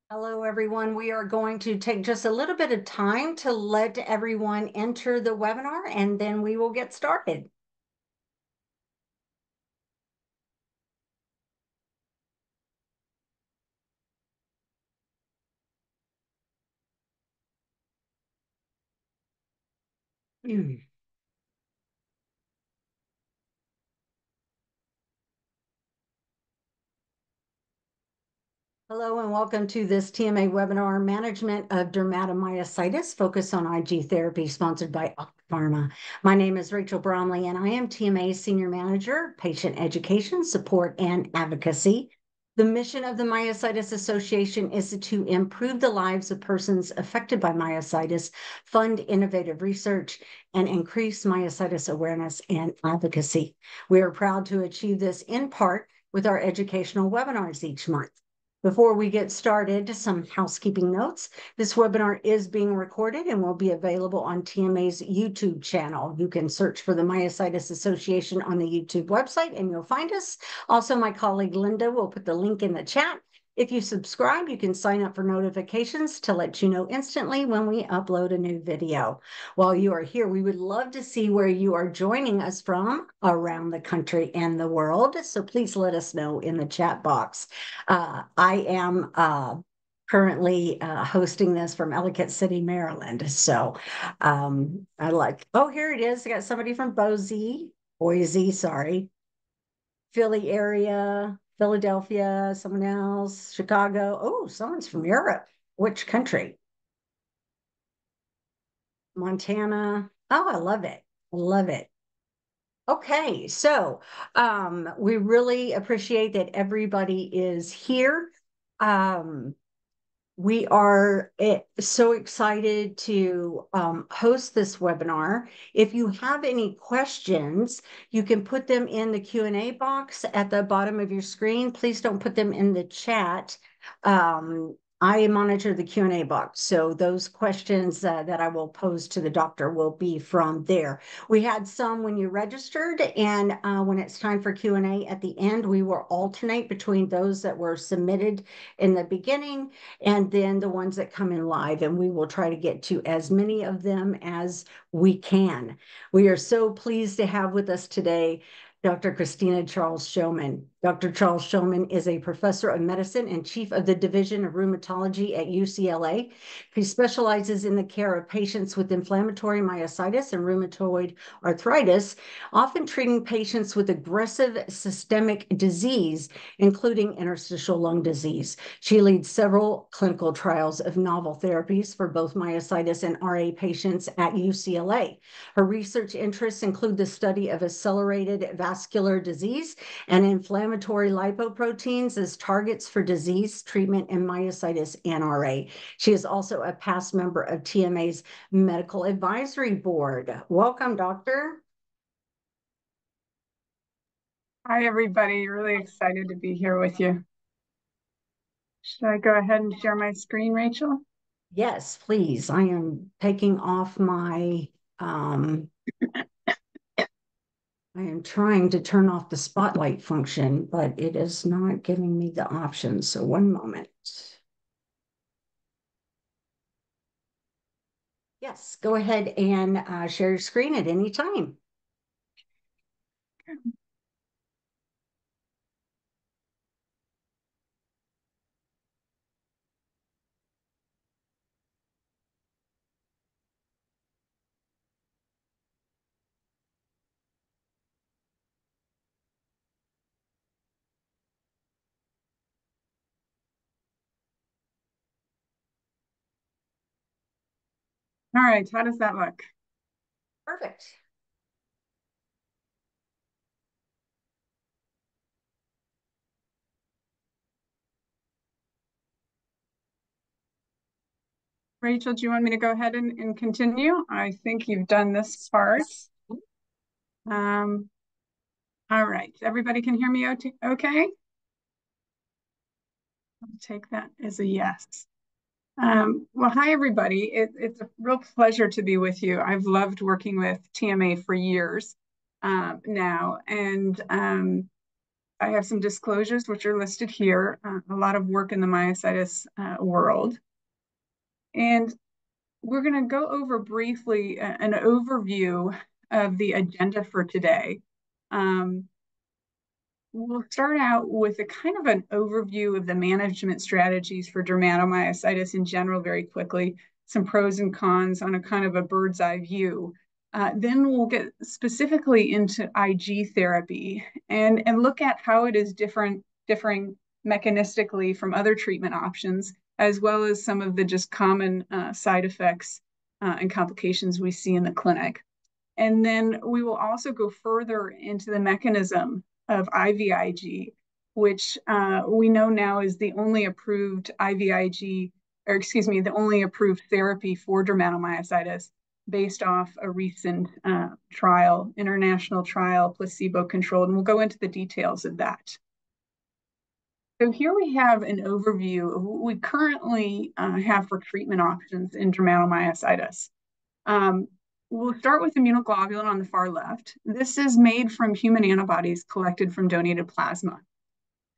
Hello, everyone. We are going to take just a little bit of time to let everyone enter the webinar, and then we will get started. Hello and welcome to this TMA webinar, Management of Dermatomyositis, focused on IG therapy, sponsored by Pharma. My name is Rachel Bromley, and I am TMA's Senior Manager, Patient Education, Support, and Advocacy. The mission of the Myositis Association is to improve the lives of persons affected by myositis, fund innovative research, and increase myositis awareness and advocacy. We are proud to achieve this in part with our educational webinars each month. Before we get started, some housekeeping notes. This webinar is being recorded and will be available on TMA's YouTube channel. You can search for the Myositis Association on the YouTube website and you'll find us. Also, my colleague Linda will put the link in the chat. If you subscribe, you can sign up for notifications to let you know instantly when we upload a new video. While you are here, we would love to see where you are joining us from around the country and the world. So please let us know in the chat box. I am currently hosting this from Ellicott City, Maryland. So I like, oh, here it is. I got somebody from Boise, sorry, Philly area, Philadelphia, someone else, Chicago. Oh, someone's from Europe. Which country? Montana. Oh, I love it. I love it. Okay, so we really appreciate that everybody is here. Um, we are so excited to host this webinar. If you have any questions, you can put them in the Q&A box at the bottom of your screen. Please don't put them in the chat. I monitor the Q&A box, so those questions that I will pose to the doctor will be from there. We had some when you registered, and when it's time for Q&A at the end, we will alternate between those that were submitted in the beginning and then the ones that come in live, and we will try to get to as many of them as we can. We are so pleased to have with us today Dr. Christina Charles-Schoeman. Dr. Charles-Schoeman is a professor of medicine and chief of the Division of Rheumatology at UCLA. He specializes in the care of patients with inflammatory myositis and rheumatoid arthritis, often treating patients with aggressive systemic disease, including interstitial lung disease. She leads several clinical trials of novel therapies for both myositis and RA patients at UCLA. Her research interests include the study of accelerated vascular disease and inflammatory lipoproteins as targets for disease treatment in myositis and RA. She is also a past member of TMA's Medical Advisory Board. Welcome, Doctor. Hi, everybody. Really excited to be here with you. Should I go ahead and share my screen, Rachel? Yes, please. I am taking off my, I am trying to turn off the spotlight function, but it is not giving me the option. So one moment. Yes, go ahead and share your screen at any time. All right, how does that look? Perfect. Rachel, do you want me to go ahead and continue? I think you've done this part. All right, everybody can hear me okay? I'll take that as a yes. Well, hi, everybody. It's a real pleasure to be with you. I've loved working with TMA for years now, and I have some disclosures which are listed here, a lot of work in the myositis world. And we're going to go over briefly an overview of the agenda for today. We'll start out with a kind of an overview of the management strategies for dermatomyositis in general very quickly, some pros and cons on a kind of a bird's eye view. Then we'll get specifically into IG therapy and look at how it is differing mechanistically from other treatment options, as well as some of the just common side effects and complications we see in the clinic. And then we will also go further into the mechanism of IVIG, which we know now is the only approved IVIG, or excuse me, the only approved therapy for dermatomyositis based off a recent trial, international trial, placebo-controlled, and we'll go into the details of that. So here we have an overview of what we currently have for treatment options in dermatomyositis. We'll start with immunoglobulin on the far left. This is made from human antibodies collected from donated plasma.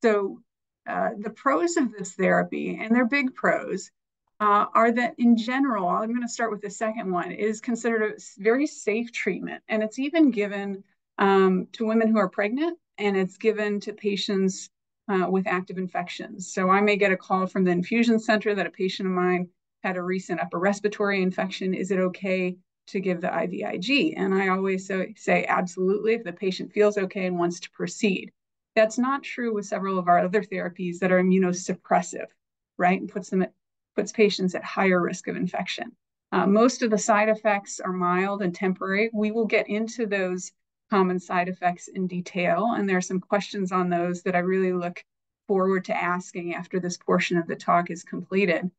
So the pros of this therapy, and they're big pros, are that in general, I'm going to start with the second one, it is considered a very safe treatment. And it's even given to women who are pregnant, and it's given to patients with active infections. So I may get a call from the infusion center that a patient of mine had a recent upper respiratory infection. Is it okay to give the IVIG? And I always say absolutely, if the patient feels okay and wants to proceed. That's not true with several of our other therapies that are immunosuppressive, right? And puts patients at higher risk of infection. Most of the side effects are mild and temporary. We will get into those common side effects in detail, and there are some questions on those that I really look forward to asking after this portion of the talk is completed.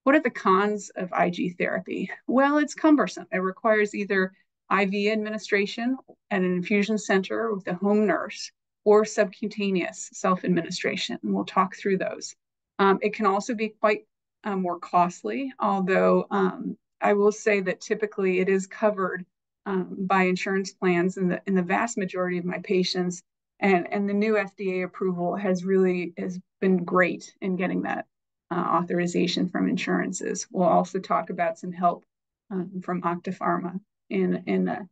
What are the cons of IG therapy? Well, it's cumbersome. It requires either IV administration at an infusion center with a home nurse or subcutaneous self-administration. And we'll talk through those. It can also be quite more costly, although I will say that typically it is covered by insurance plans in the vast majority of my patients. And the new FDA approval has been great in getting that authorization from insurances. We'll also talk about some help from Octapharma in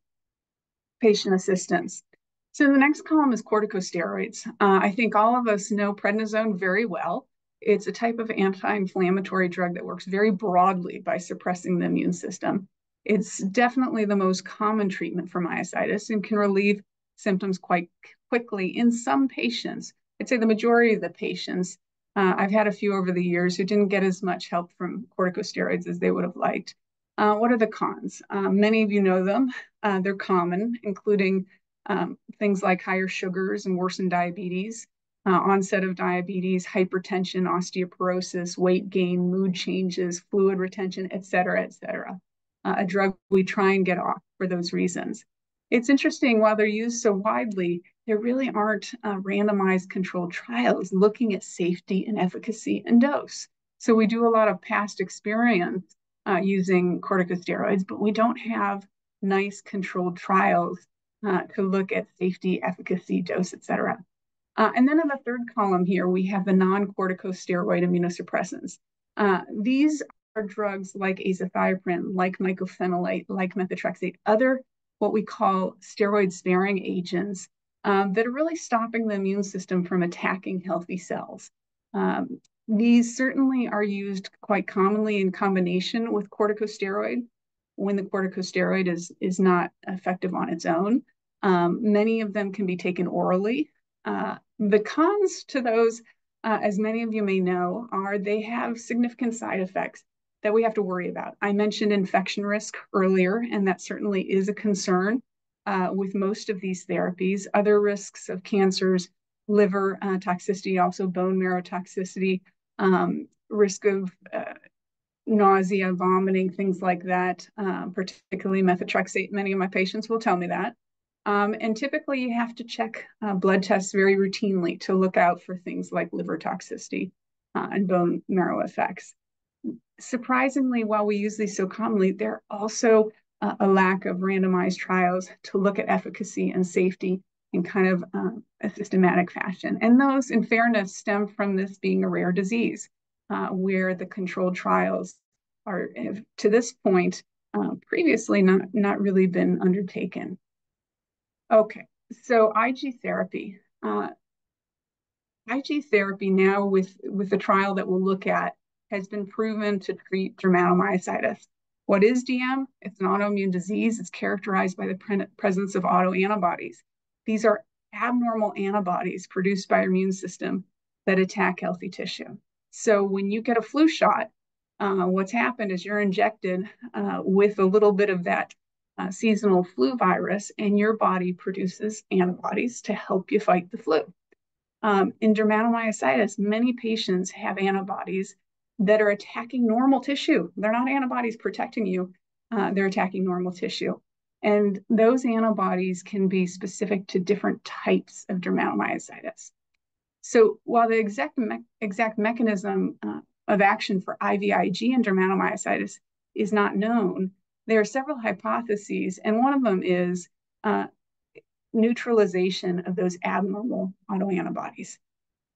patient assistance. So the next column is corticosteroids. I think all of us know prednisone very well. It's a type of anti-inflammatory drug that works very broadly by suppressing the immune system. It's definitely the most common treatment for myositis and can relieve symptoms quite quickly in some patients. I'd say the majority of the patients. I've had a few over the years who didn't get as much help from corticosteroids as they would have liked. What are the cons? Many of you know them. They're common, including things like higher sugars and worsened diabetes, onset of diabetes, hypertension, osteoporosis, weight gain, mood changes, fluid retention, et cetera, et cetera. A drug we try and get off for those reasons. It's interesting, while they're used so widely, there really aren't randomized controlled trials looking at safety and efficacy and dose. So we do a lot of past experience using corticosteroids, but we don't have nice controlled trials to look at safety, efficacy, dose, et cetera. And then in the third column here, we have the non-corticosteroid immunosuppressants. These are drugs like azathioprine, like mycophenolate, like methotrexate, other what we call steroid-sparing agents that are really stopping the immune system from attacking healthy cells. These certainly are used quite commonly in combination with corticosteroid when the corticosteroid is not effective on its own. Many of them can be taken orally. The cons to those, as many of you may know, are they have significant side effects that we have to worry about. I mentioned infection risk earlier, and that certainly is a concern with most of these therapies. Other risks of cancers, liver toxicity, also bone marrow toxicity, risk of nausea, vomiting, things like that, particularly methotrexate. Many of my patients will tell me that. And typically you have to check blood tests very routinely to look out for things like liver toxicity and bone marrow effects. Surprisingly, while we use these so commonly, there are also a lack of randomized trials to look at efficacy and safety in kind of a systematic fashion. And those, in fairness, stem from this being a rare disease, where the controlled trials are, to this point, previously not really been undertaken. Okay, so IG therapy. IG therapy now with the trial that we'll look at has been proven to treat dermatomyositis. What is DM? It's an autoimmune disease. It's characterized by the presence of autoantibodies. These are abnormal antibodies produced by our immune system that attack healthy tissue. So when you get a flu shot, what's happened is you're injected with a little bit of that seasonal flu virus, and your body produces antibodies to help you fight the flu. In dermatomyositis, many patients have antibodies that are attacking normal tissue. They're not antibodies protecting you, they're attacking normal tissue. And those antibodies can be specific to different types of dermatomyositis. So while the exact mechanism of action for IVIG and dermatomyositis is not known, there are several hypotheses, and one of them is neutralization of those abnormal autoantibodies.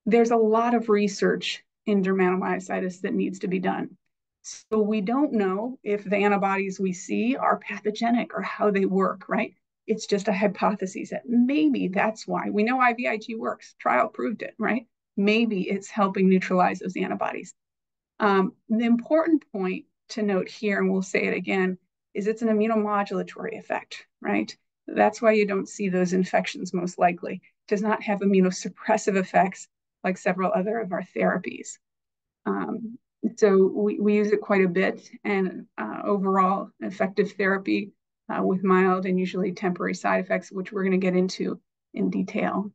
There's a lot of research in dermatomyositis that needs to be done. So we don't know if the antibodies we see are pathogenic or how they work, right? It's just a hypothesis that maybe that's why. We know IVIG works. Trial proved it, right? Maybe it's helping neutralize those antibodies. The important point to note here, and we'll say it again, is it's an immunomodulatory effect, right? That's why you don't see those infections most likely. It does not have immunosuppressive effects like several other of our therapies. So we use it quite a bit, and overall effective therapy with mild and usually temporary side effects, which we're going to get into in detail.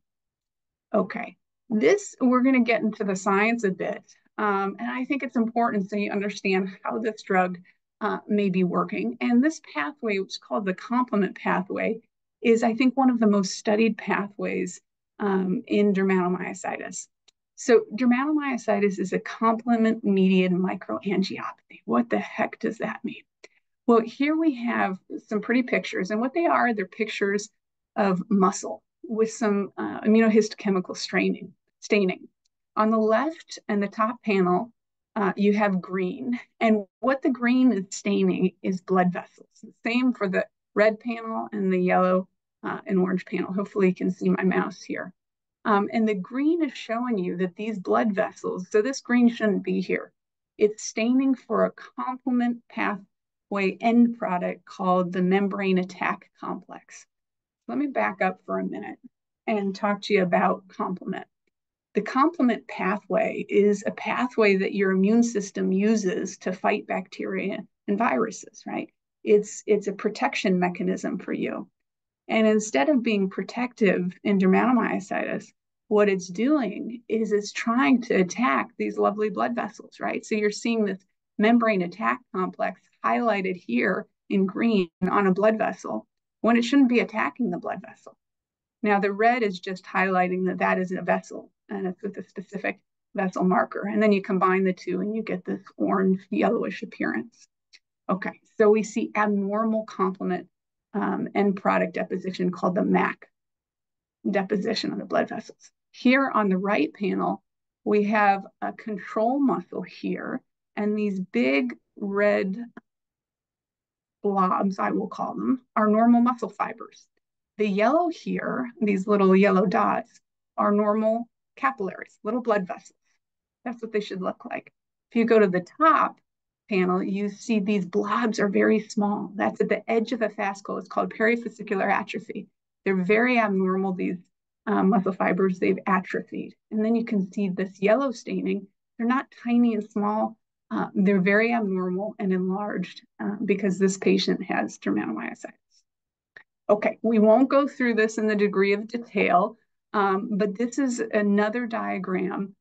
Okay, we're going to get into the science a bit, and I think it's important so you understand how this drug may be working. And this pathway, which is called the complement pathway, is, I think, one of the most studied pathways in dermatomyositis. So dermatomyositis is a complement-mediated microangiopathy. What the heck does that mean? Well, here we have some pretty pictures, and what they are, they're pictures of muscle with some immunohistochemical staining. On the left and the top panel, you have green, and what the green is staining is blood vessels. Same for the red panel and the yellow and orange panel. Hopefully you can see my mouse here. And the green is showing you that these blood vessels, so this green shouldn't be here. It's staining for a complement pathway end product called the membrane attack complex. Let me back up for a minute and talk to you about complement. The complement pathway is a pathway that your immune system uses to fight bacteria and viruses, right? It's a protection mechanism for you. And instead of being protective in dermatomyositis, what it's doing is it's trying to attack these lovely blood vessels, right? So you're seeing this membrane attack complex highlighted here in green on a blood vessel when it shouldn't be attacking the blood vessel. Now, the red is just highlighting that that is a vessel, and it's with a specific vessel marker. And then you combine the two and you get this orange, yellowish appearance. Okay, so we see abnormal complement end product deposition called the MAC deposition of the blood vessels. Here on the right panel, we have a control muscle here, and these big red blobs, I will call them, are normal muscle fibers. The yellow here, these little yellow dots, are normal capillaries, little blood vessels. That's what they should look like. If you go to the top panel, you see these blobs are very small. That's at the edge of the fascicle. It's called perivascular atrophy. They're very abnormal, these muscle fibers. They've atrophied. And then you can see this yellow staining. They're not tiny and small. They're very abnormal and enlarged because this patient has dermatomyositis. Okay, we won't go through this in the degree of detail, but this is another diagram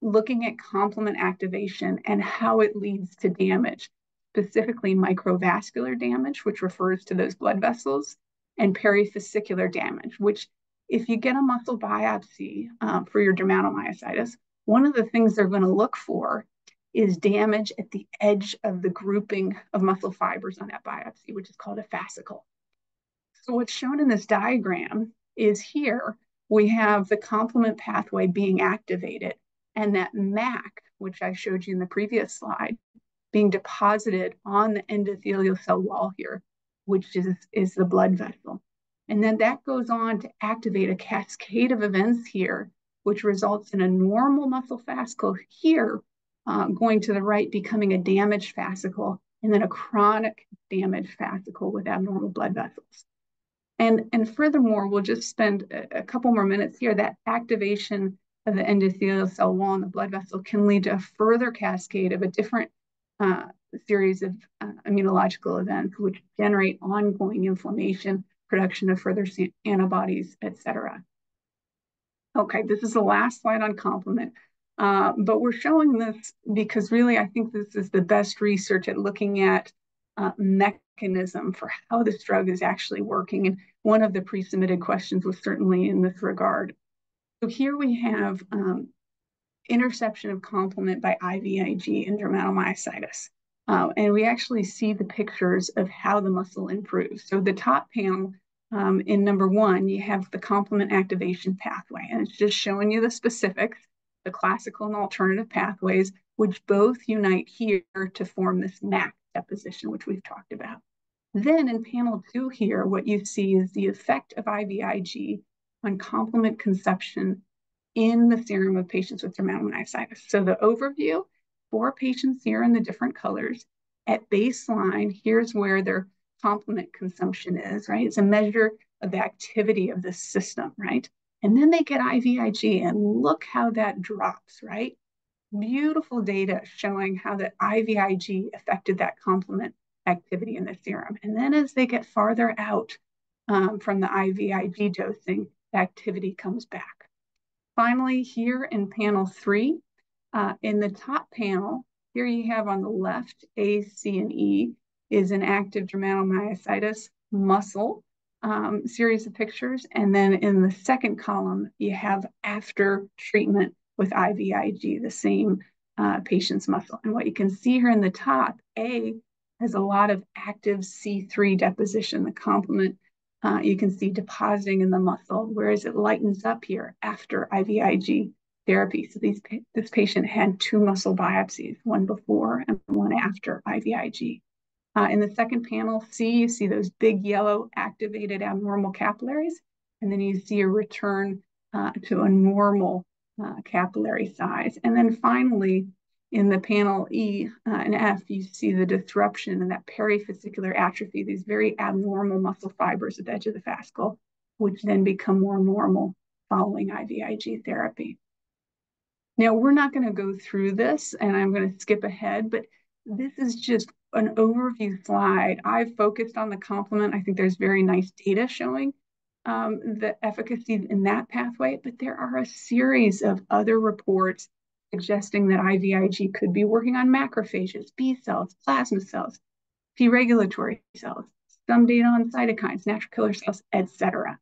looking at complement activation and how it leads to damage, specifically microvascular damage, which refers to those blood vessels, and perivascular damage, which if you get a muscle biopsy for your dermatomyositis, one of the things they're going to look for is damage at the edge of the grouping of muscle fibers on that biopsy, which is called a fascicle. So what's shown in this diagram is here we have the complement pathway being activated, and that MAC, which I showed you in the previous slide, being deposited on the endothelial cell wall here, which is the blood vessel. And then that goes on to activate a cascade of events here, which results in a normal muscle fascicle here, going to the right, becoming a damaged fascicle, and then a chronic damaged fascicle with abnormal blood vessels. And furthermore, we'll just spend a couple more minutes here. That activation of the endothelial cell wall and the blood vessel can lead to a further cascade of a different series of immunological events, which generate ongoing inflammation, production of further antibodies, et cetera. Okay, this is the last slide on complement, but we're showing this because really I think this is the best research at looking at mechanism for how this drug is actually working. And one of the pre-submitted questions was certainly in this regard. So here we have interception of complement by IVIG in dermatomyositis. And we actually see the pictures of how the muscle improves. So the top panel in number 1, you have the complement activation pathway, and it's just showing you the specifics, the classical and alternative pathways, which both unite here to form this MAC deposition, which we've talked about. Then in panel 2 here, what you see is the effect of IVIG on complement conception in the serum of patients with dermatomyositis. So the overview, 4 patients here in the different colors. At baseline, here's where their complement consumption is, right? It's a measure of the activity of the system, right? And then they get IVIG, and look how that drops, right? Beautiful data showing how the IVIG affected that complement activity in the serum. And then as they get farther out from the IVIG dosing, the activity comes back. Finally, here in panel 3, in the top panel, here you have on the left, A, C, and E is an active dermatomyositis muscle series of pictures. And then in the second column, you have after treatment with IVIG, the same patient's muscle. And what you can see here in the top, A has a lot of active C3 deposition, the complement you can see depositing in the muscle, whereas it lightens up here after IVIG therapy. So this patient had 2 muscle biopsies, one before and one after IVIG. In the second panel, C, you see those big yellow activated abnormal capillaries, and then you see a return to a normal capillary size. And then finally, in the panel E and F, you see the disruption and that perifascicular atrophy, these very abnormal muscle fibers at the edge of the fascicle, which then become more normal following IVIG therapy. Now, we're not going to go through this, and I'm going to skip ahead, but this is just an overview slide. I've focused on the complement. I think there's very nice data showing the efficacy in that pathway, but there are a series of other reports suggesting that IVIG could be working on macrophages, B cells, plasma cells, T regulatory cells, some data on cytokines, natural killer cells, etc.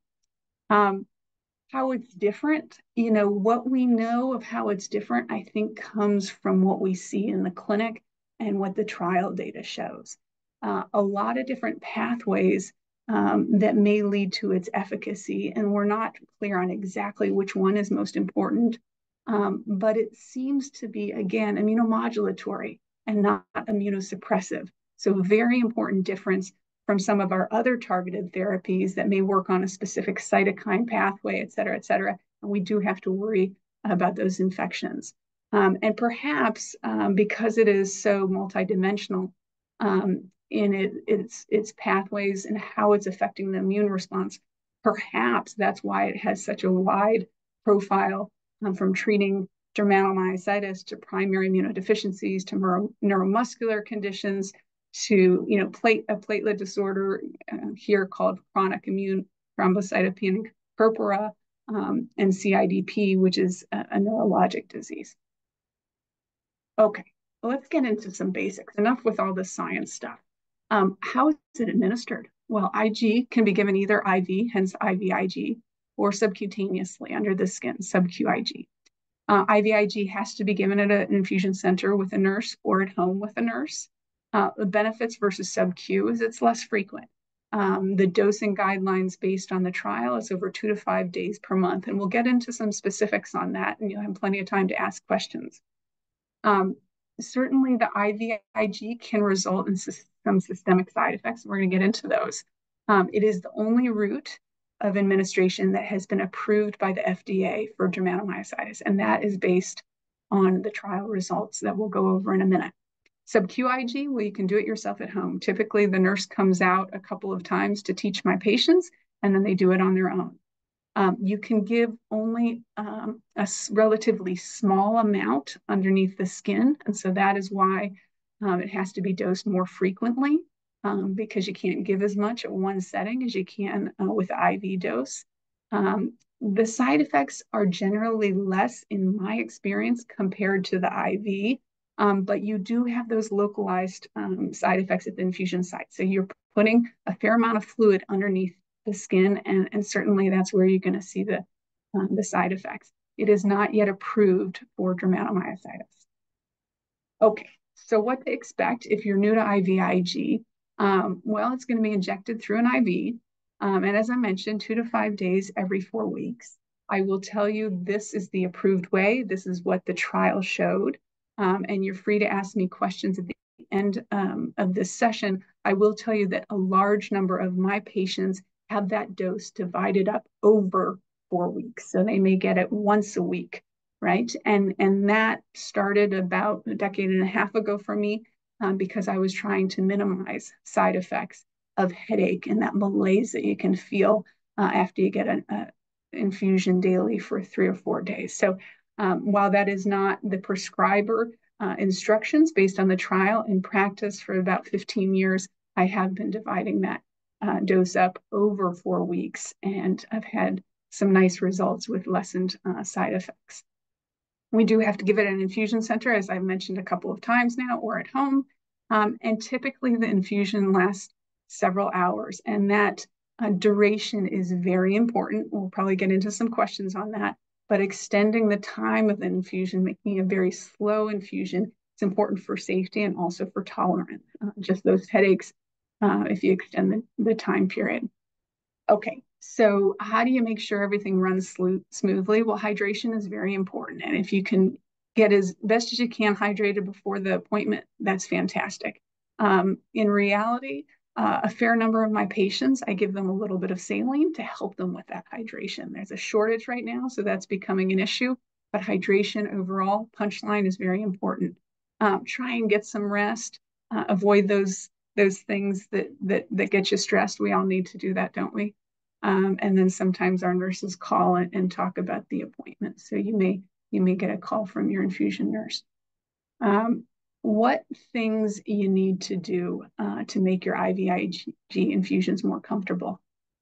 How it's different, what we know of how it's different, I think comes from what we see in the clinic and what the trial data shows. A lot of different pathways that may lead to its efficacy, and we're not clear on exactly which one is most important, but it seems to be, again, immunomodulatory and not immunosuppressive. So very important difference from some of our other targeted therapies that may work on a specific cytokine pathway, et cetera, et cetera. And we do have to worry about those infections. And perhaps because it is so multidimensional in its pathways and how it's affecting the immune response, perhaps that's why it has such a wide profile from treating dermatomyositis to primary immunodeficiencies to neuromuscular conditions to a platelet disorder here called chronic immune thrombocytopenic purpura and CIDP, which is a neurologic disease. Okay, well, let's get into some basics. Enough with all the science stuff. How is it administered? Well, IG can be given either IV, hence IVIG, or subcutaneously under the skin, sub-Q IG. IVIG has to be given at an infusion center with a nurse or at home with a nurse. The benefits versus sub-Q is it's less frequent. The dosing guidelines based on the trial is over 2 to 5 days per month. And we'll get into some specifics on that, and you'll have plenty of time to ask questions. Certainly, the IVIG can result in some systemic side effects. We're going to get into those. It is the only route of administration that has been approved by the FDA for dermatomyositis, and that is based on the trial results that we'll go over in a minute. Sub-Q IG, well, you can do it yourself at home. Typically, the nurse comes out a couple of times to teach my patients, and then they do it on their own. You can give only a relatively small amount underneath the skin, and so that is why it has to be dosed more frequently, because you can't give as much at one setting as you can with the IV dose. The side effects are generally less, in my experience, compared to the IV. But you do have those localized side effects at the infusion site. So you're putting a fair amount of fluid underneath the skin, and certainly that's where you're going to see the side effects. It is not yet approved for dermatomyositis. Okay, so what to expect if you're new to IVIG? Well, it's going to be injected through an IV. And as I mentioned, 2 to 5 days every 4 weeks. I will tell you this is the approved way. This is what the trial showed. And you're free to ask me questions at the end of this session. I will tell you that a large number of my patients have that dose divided up over 4 weeks. So they may get it once a week, right? And that started about a decade and a half ago for me because I was trying to minimize side effects of headache and that malaise that you can feel after you get an infusion daily for 3 or 4 days. So while that is not the prescriber instructions based on the trial, in practice for about 15 years, I have been dividing that dose up over 4 weeks, and I've had some nice results with lessened side effects. We do have to give it at an infusion center, as I've mentioned a couple of times now, or at home. And typically the infusion lasts several hours, and that duration is very important. We'll probably get into some questions on that. But extending the time of the infusion, making a very slow infusion, is important for safety and also for tolerance. Just those headaches if you extend the time period. Okay, so how do you make sure everything runs smoothly? Well, hydration is very important. And if you can get as best as you can hydrated before the appointment, that's fantastic. In reality, a fair number of my patients, I give them a little bit of saline to help them with that hydration. There's a shortage right now, so that's becoming an issue. But hydration overall, punchline, is very important. Try and get some rest. Avoid those things that get you stressed. We all need to do that, don't we? And then sometimes our nurses call and talk about the appointment. So you may get a call from your infusion nurse. What things you need to do to make your IVIG infusions more comfortable?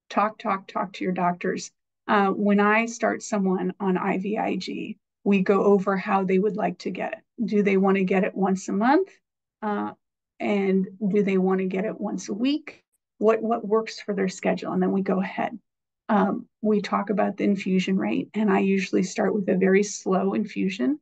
Talk to your doctors. When I start someone on IVIG, we go over how they would like to get it. Do they want to get it once a month? And do they want to get it once a week? What works for their schedule? And then we go ahead. We talk about the infusion rate, and I usually start with a very slow infusion.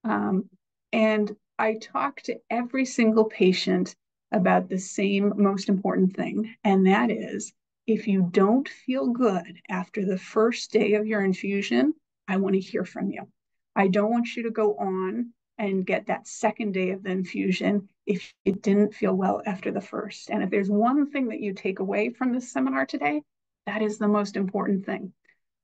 And I talk to every single patient about the same most important thing, and that is, if you don't feel good after the first day of your infusion, I want to hear from you. I don't want you to go on and get that second day of the infusion if you didn't feel well after the first. And if there's one thing that you take away from this seminar today, that is the most important thing.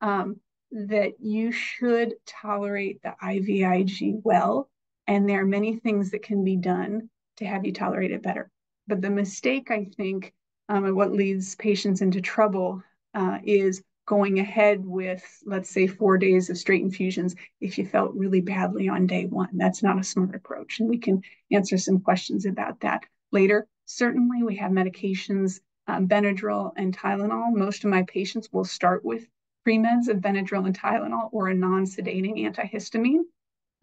That you should tolerate the IVIG well, and there are many things that can be done to have you tolerate it better. But the mistake, I think, and what leads patients into trouble is going ahead with, let's say, 4 days of straight infusions if you felt really badly on day one. That's not a smart approach, and we can answer some questions about that later. Certainly, we have medications, Benadryl and Tylenol. Most of my patients will start with pre-meds of Benadryl and Tylenol or a non-sedating antihistamine.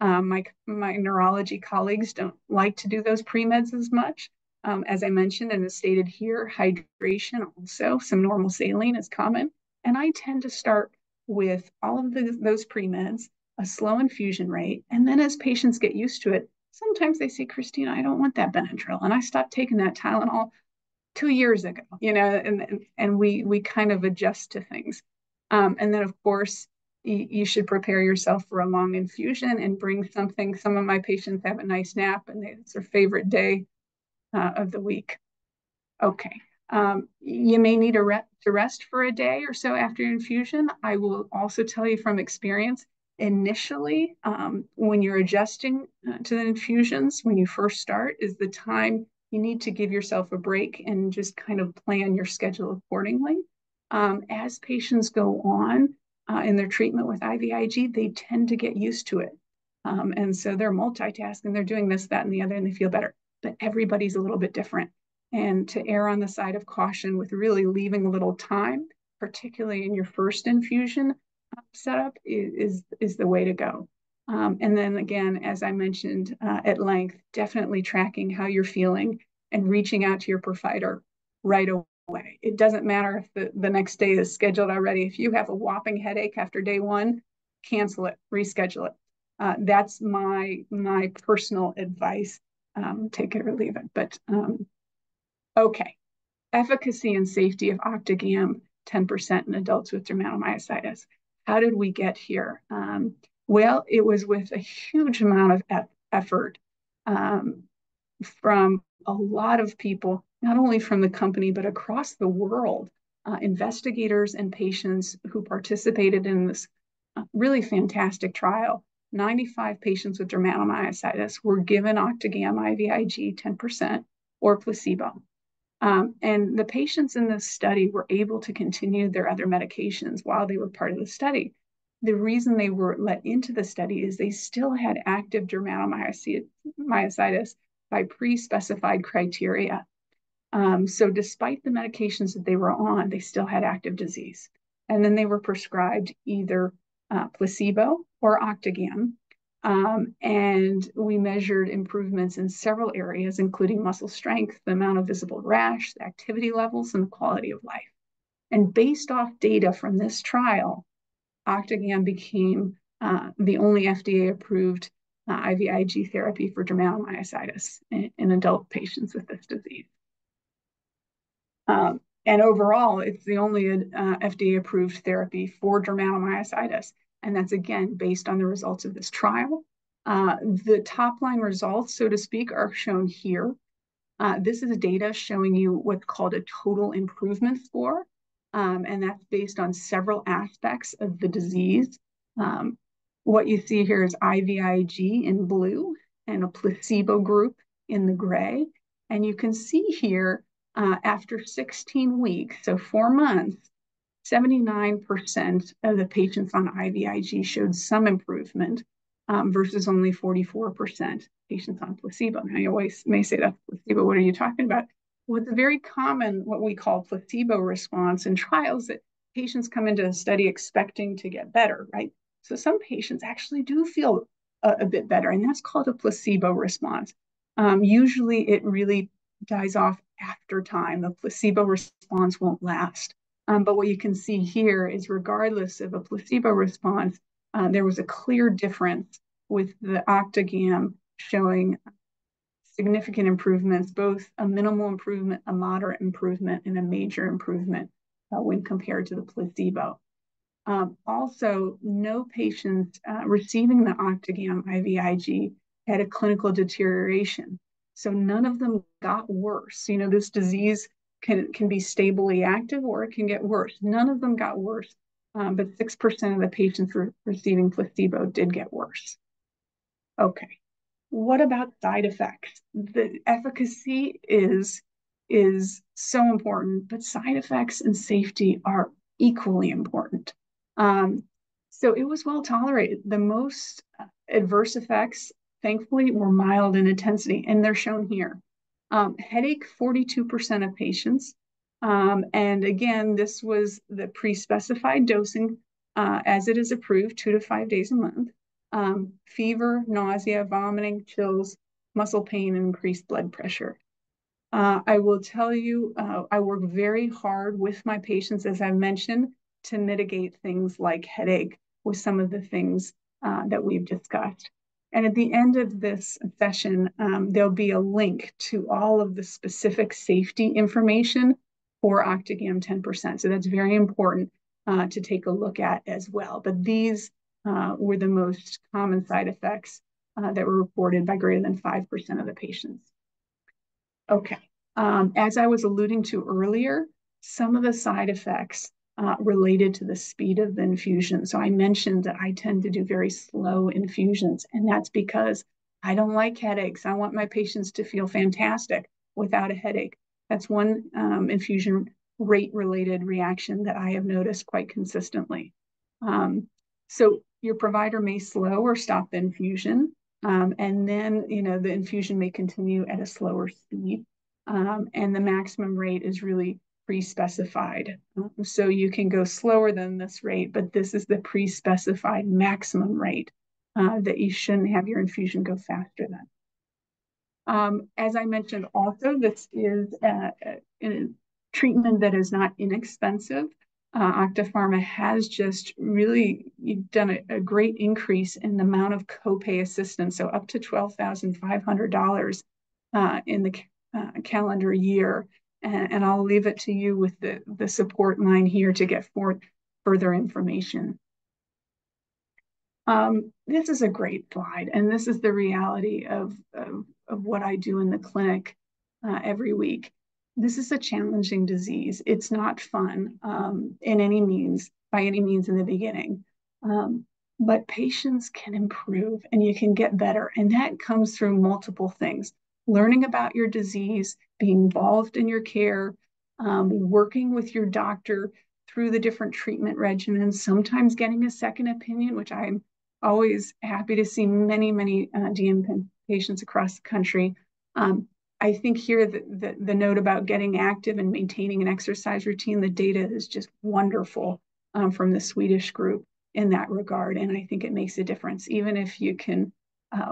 My neurology colleagues don't like to do those pre-meds as much. As I mentioned and as stated here, hydration also, some normal saline is common. And I tend to start with all of those pre-meds, a slow infusion rate. And then as patients get used to it, sometimes they say, Christina, I don't want that Benadryl. And I stop taking that Tylenol 2 years ago, and we kind of adjust to things. And then, of course, you should prepare yourself for a long infusion and bring something. Some of my patients have a nice nap, and it's their favorite day of the week. Okay. You may need to rest for a day or so after your infusion. I will also tell you from experience, initially, when you're adjusting to the infusions, when you first start, is the time you need to give yourself a break and just kind of plan your schedule accordingly. As patients go on in their treatment with IVIG, they tend to get used to it. And so they're multitasking, they're doing this, that, and the other, and they feel better. But everybody's a little bit different. And to err on the side of caution with really leaving a little time, particularly in your first infusion setup, is the way to go. And then again, as I mentioned at length, definitely tracking how you're feeling and reaching out to your provider right away. It doesn't matter if the next day is scheduled already. If you have a whopping headache after day one, cancel it, reschedule it. That's my personal advice. Take it or leave it. But okay, efficacy and safety of Octagam 10% in adults with dermatomyositis. How did we get here? Well, it was with a huge amount of effort from a lot of people, not only from the company, but across the world, investigators and patients who participated in this really fantastic trial. 95 patients with dermatomyositis were given Octagam IVIG 10% or placebo. And the patients in this study were able to continue their other medications while they were part of the study. The reason they were let into the study is they still had active dermatomyositis by pre-specified criteria. So despite the medications that they were on, they still had active disease. And then they were prescribed either placebo or Octagam. And we measured improvements in several areas, including muscle strength, the amount of visible rash, the activity levels, and the quality of life. And based off data from this trial, Octagam became the only FDA-approved IVIG therapy for dermatomyositis in adult patients with this disease. And overall, it's the only FDA-approved therapy for dermatomyositis. And that's, again, based on the results of this trial. The top-line results, so to speak, are shown here. This is data showing you what's called a total improvement score. And that's based on several aspects of the disease. What you see here is IVIG in blue and a placebo group in the gray. And you can see here, after 16 weeks, so 4 months, 79% of the patients on IVIG showed some improvement versus only 44% patients on placebo. Now, you always may say, that's placebo, what are you talking about? Well, it's a very common, what we call placebo response in trials, that patients come into a study expecting to get better, right? So some patients actually do feel a bit better, and that's called a placebo response. Usually it really dies off after time. The placebo response won't last. But what you can see here is, regardless of a placebo response, there was a clear difference with the Octagam showing significant improvements, both a minimal improvement, a moderate improvement, and a major improvement when compared to the placebo. Also, no patients receiving the Octagam IVIG had a clinical deterioration. So none of them got worse. You know, this disease can be stably active, or it can get worse. None of them got worse, but 6% of the patients receiving placebo did get worse. Okay, what about side effects? The efficacy is so important, but side effects and safety are equally important. So it was well tolerated. The most adverse effects, thankfully, were mild in intensity, and they're shown here. Headache, 42% of patients. And again, this was the pre-specified dosing as it is approved, 2 to 5 days a month. Fever, nausea, vomiting, chills, muscle pain, and increased blood pressure. I will tell you, I work very hard with my patients, as I mentioned, to mitigate things like headache with some of the things that we've discussed. And at the end of this session, there'll be a link to all of the specific safety information for Octagam 10%. So that's very important to take a look at as well. But these were the most common side effects that were reported by greater than 5% of the patients. Okay, as I was alluding to earlier, some of the side effects related to the speed of the infusion. So I mentioned that I tend to do very slow infusions, and that's because I don't like headaches. I want my patients to feel fantastic without a headache. That's one infusion rate related reaction that I have noticed quite consistently. So your provider may slow or stop the infusion, and then the infusion may continue at a slower speed, and the maximum rate is really pre-specified. So you can go slower than this rate, but this is the pre-specified maximum rate that you shouldn't have your infusion go faster than. As I mentioned also, this is a treatment that is not inexpensive. Octapharma has just really done a great increase in the amount of copay assistance, so up to $12,500 in the calendar year. And I'll leave it to you with the support line here to get further information. This is a great slide, and this is the reality of what I do in the clinic every week. This is a challenging disease. It's not fun by any means in the beginning. But patients can improve and you can get better. And that comes through multiple things. Learning about your disease, being involved in your care, working with your doctor through the different treatment regimens, sometimes getting a second opinion, which I'm always happy to see many DM patients across the country. I think here the note about getting active and maintaining an exercise routine, the data is just wonderful from the Swedish group in that regard. And I think it makes a difference. Even if you can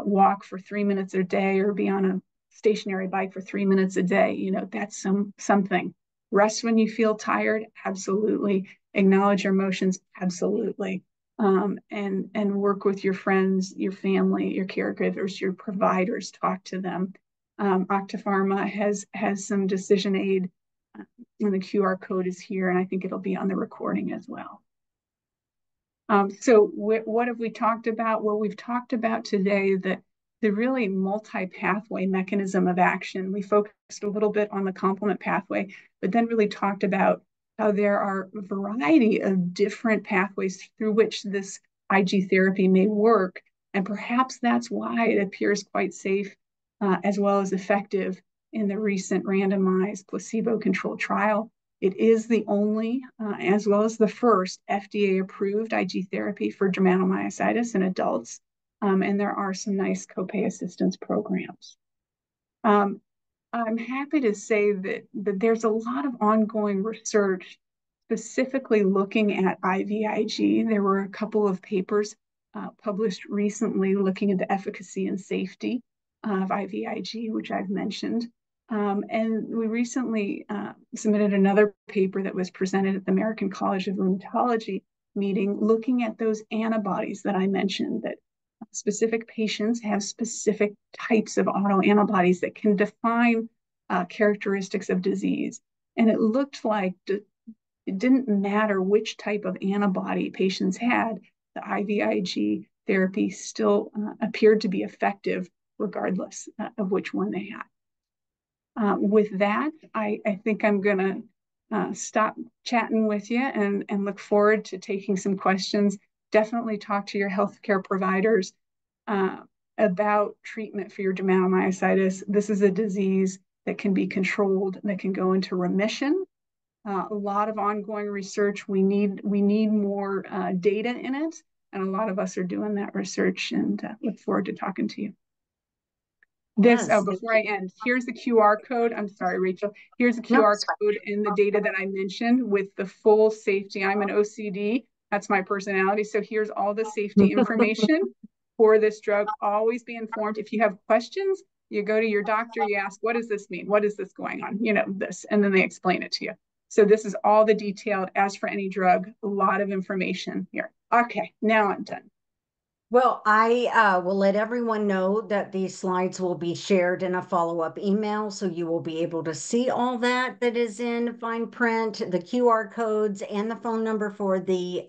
walk for 3 minutes a day or be on a stationary bike for 3 minutes a day, that's something. Rest when you feel tired, absolutely. Acknowledge your emotions, absolutely. And work with your friends, your family, your caregivers, your providers, talk to them. Octapharma has some decision aid, and the QR code is here, and I think it'll be on the recording as well. So what have we talked about? Well, we've talked about today that the really multi-pathway mechanism of action. We focused a little bit on the complement pathway, but then really talked about how there are a variety of different pathways through which this IG therapy may work. And perhaps that's why it appears quite safe as well as effective in the recent randomized placebo-controlled trial. It is the only, as well as the first, FDA-approved IG therapy for dermatomyositis in adults, and there are some nice copay assistance programs. I'm happy to say that there's a lot of ongoing research specifically looking at IVIG. There were a couple of papers published recently looking at the efficacy and safety of IVIG, which I've mentioned. And we recently submitted another paper that was presented at the American College of Rheumatology meeting looking at those antibodies that I mentioned, that specific patients have specific types of autoantibodies that can define characteristics of disease. And it looked like it didn't matter which type of antibody patients had, the IVIG therapy still appeared to be effective regardless of which one they had. With that, I think I'm going to stop chatting with you and look forward to taking some questions. Definitely talk to your healthcare providers about treatment for your dermatomyositis. This is a disease that can be controlled, that can go into remission. A lot of ongoing research. We need more data in it, and a lot of us are doing that research, and look forward to talking to you. Before I end, here's the QR code. I'm sorry, Rachel. Here's the QR code and the data that I mentioned with the full safety. I'm an OCD. That's my personality. So here's all the safety information for this drug. Always be informed. If you have questions, you go to your doctor, you ask, what does this mean? What is this going on? This, and then they explain it to you. So this is all the detailed, as for any drug, a lot of information here. Okay, now I'm done. Well, I will let everyone know that these slides will be shared in a follow-up email, so you will be able to see all that is in fine print, the QR codes, and the phone number for the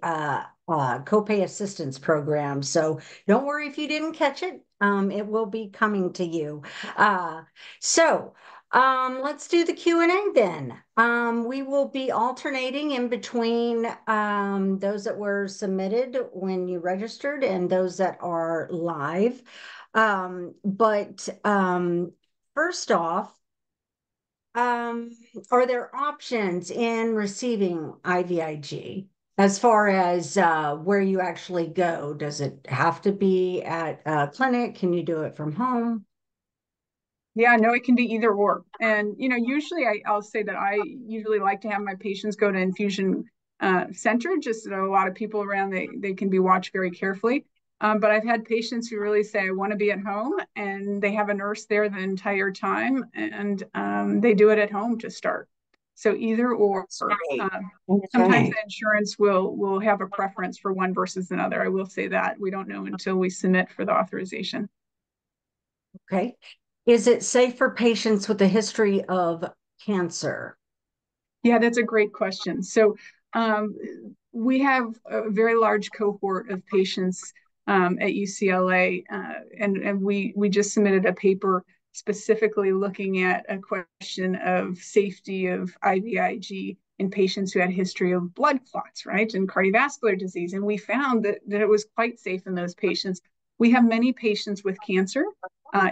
copay assistance program. So don't worry if you didn't catch it. It will be coming to you. Uh, so. Let's do the Q&A then. We will be alternating in between those that were submitted when you registered and those that are live. But first off, um, are there options in receiving IVIG as far as where you actually go? Does it have to be at a clinic? Can you do it from home? Yeah, no, it can be either or. And, usually I'll say that I usually like to have my patients go to infusion center, just so a lot of people around, they can be watched very carefully. But I've had patients who really say, I want to be at home, and they have a nurse there the entire time, and they do it at home to start. So either or. That's great. Sometimes Okay. the insurance will have a preference for one versus another. I will say that we don't know until we submit for the authorization. Okay. Is it safe for patients with a history of cancer? Yeah, that's a great question. So um, we have a very large cohort of patients at UCLA, and we just submitted a paper specifically looking at a question of safety of IVIG in patients who had a history of blood clots, right, and cardiovascular disease. And we found that it was quite safe in those patients. We have many patients with cancer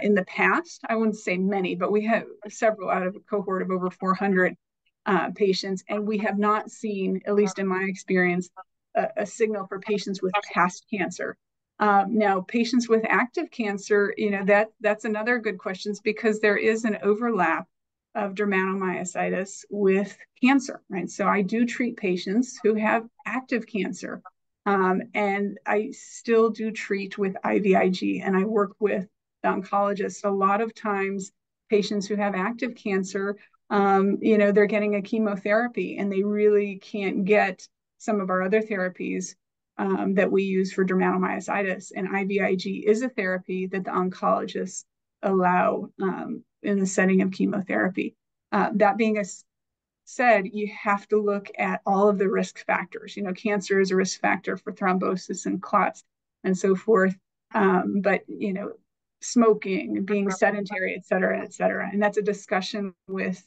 in the past. I wouldn't say many, but we have several out of a cohort of over 400 patients, and we have not seen, at least in my experience, a signal for patients with past cancer. Now, patients with active cancer, that's another good question because there is an overlap of dermatomyositis with cancer, right? So I do treat patients who have active cancer, and I still do treat with IVIG, and I work with the oncologist. A lot of times, patients who have active cancer, they're getting a chemotherapy and they really can't get some of our other therapies that we use for dermatomyositis. And IVIG is a therapy that the oncologists allow in the setting of chemotherapy. That being said, you have to look at all of the risk factors. Cancer is a risk factor for thrombosis and clots and so forth. But, smoking, being sedentary, et cetera, et cetera. And that's a discussion with